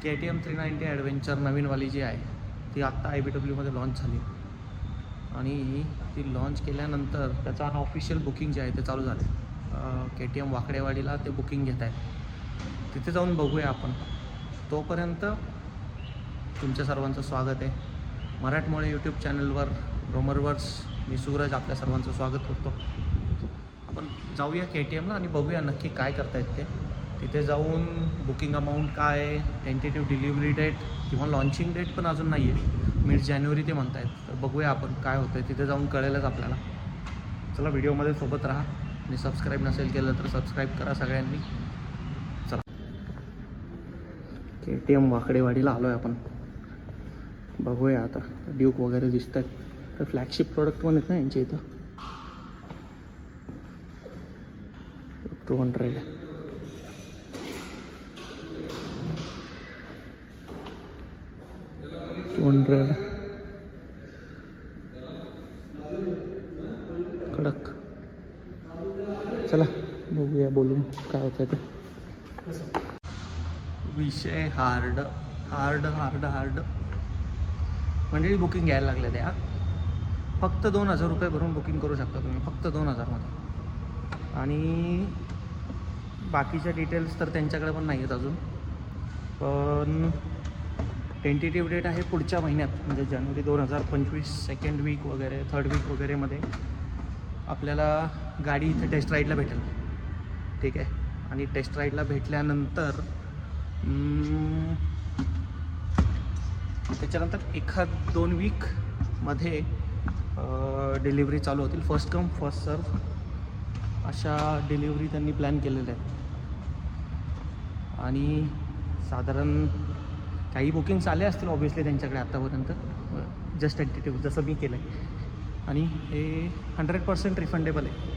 KTM 390 adventure नवीनवाली जी आहे ती आत्ता IBWमध्ये लॉन्च झाली आणि ती लॉन्च केल्यानंतर त्याचं अनऑफिशियल बुकिंग जे आहे ते चालू झालं. KTM वाकडेवाडीला ते बुकिंग घेत आहेत. तिथे जाऊन बघूया आपण. तोपर्यंत तुमच्या सर्वांचं स्वागत आहे मराठमोळे यूट्यूब चॅनलवर. रोमरवर्स मी सूरज आपल्या सर्वांचं स्वागत करतो. आपण जाऊया KTMला आणि बघूया नक्की काय करतायत ते. तिथे जाऊन बुकिंग अमाऊंट काय, टेंटेटिव्ह डिलिव्हरी डेट किंवा लॉन्चिंग डेट पण अजून नाही आहे. मिड जानेवारी ते म्हणत आहेत. तर बघूया आपण काय होतं आहे. तिथे जाऊन कळेलच आपल्याला. चला व्हिडिओमध्ये सोबत राहा आणि सबस्क्राईब नसेल केलं तर सबस्क्राईब करा सगळ्यांनी. चला KTM वाकडेवाडीला आलो आहे आपण. बघूया आता. ड्यूक वगैरे दिसत आहेत. तर फ्लॅगशिप प्रोडक्ट पण आहेत ना यांच्या इथं. 200 कडक. चला बघूया बोलून काय होतं ते. विषय हार्ड म्हणजे बुकिंग घ्यायला लागले त्या. फक्त 2000 रुपये भरून बुकिंग करू शकता तुम्ही, फक्त 2000मध्ये. आणि बाकीच्या डिटेल्स तर त्यांच्याकडे पण नाही आहेत अजून. पण टेंटेटिव्ह डेट आहे पुढच्या महिन्यात, म्हणजे जानेवारी 2025 सेकंड वीक वगैरे, थर्ड वीक वगैरेमध्ये आपल्याला गाडी इथे टेस्ट राईडला भेटेल. ठीक आहे. आणि टेस्ट राईडला भेटल्यानंतर त्याच्यानंतर 1-2 वीकमध्ये डिलिव्हरी चालू होतील. फर्स्ट कम फर्स्ट सर्व अशा डिलिव्हरी त्यांनी प्लॅन केलेल्या आहेत. आणि साधारण काही बुकिंग्स आले असतील ऑब्व्हियसली त्यांच्याकडे आत्तापर्यंत, जस्ट टेंटेटिव्ह जसं मी केलं आहे. आणि हे 100% रिफंडेबल आहे.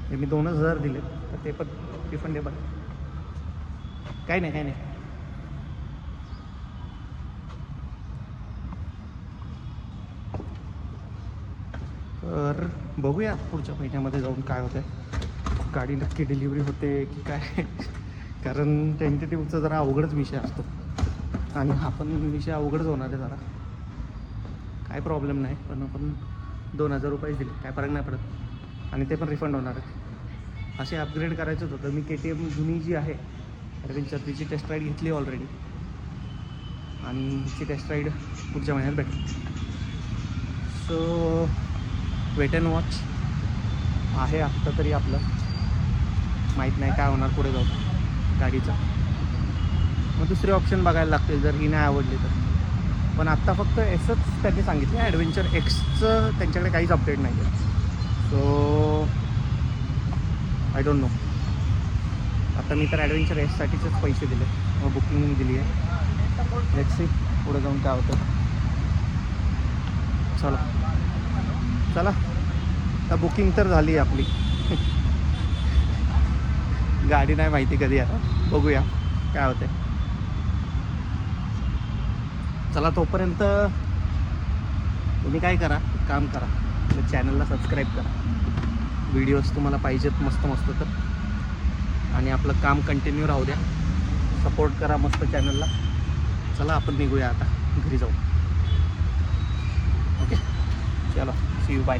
हे मी 2000 दिले तर ते पण रिफंडेबल आहे. काही नाही. तर बघूया पुढच्या महिन्यामध्ये जाऊन काय होतं आहे. गाडी नक्की डिलिव्हरी होते की काय. कारण टेंटेटिव्हचा जरा अवघडच विषय असतो आणि हा पण विषय अवघडच होणार आहे जरा. काय प्रॉब्लेम नाही, पण आपण 2000 रुपये दिले, काय फरक नाही पडत. आणि ते पण रिफंड होणार आहे. असे अपग्रेड करायचंच होतं. मी KTM जुनी जी आहे ॲडव्हेंचर तिची टेस्ट राईड घेतली ऑलरेडी आणि हिची टेस्ट राईड पुढच्या महिन्यात भेटेल. सो वेट अँड वॉच आहे आत्ता तरी. आपलं माहीत नाही काय होणार पुढे जाऊन गाडीचा. मग दुसरे ऑप्शन बघायला लागतील जर ही नाही आवडली तर. पण आत्ता फक्त Sच त्यांनी सांगितलं. ॲडव्हेंचर Xचं त्यांच्याकडे काहीच अपडेट नाही आहे. So I don't know. आता मी तर ॲडव्हेंचर Sसाठीचेच पैसे दिले, मग बुकिंग दिली आहे. लेट्स सी पुढे जाऊन काय होतं. चला आता बुकिंग तर झाली आहे आपली. गाडी नाही माहिती कधी आता, बघूया काय होते. चला तोपर्यंत तुम्ही काय करा, काम करा, चॅनलला सबस्क्राईब करा. व्हिडिओज तुम्हाला पाहिजेत मस्त तर. आणि आपलं काम कंटिन्यू राहू द्या. सपोर्ट करा मस्त चॅनलला. चला आपण निघूया आता घरी जाऊ. ओके चलो, सी यू, बाय.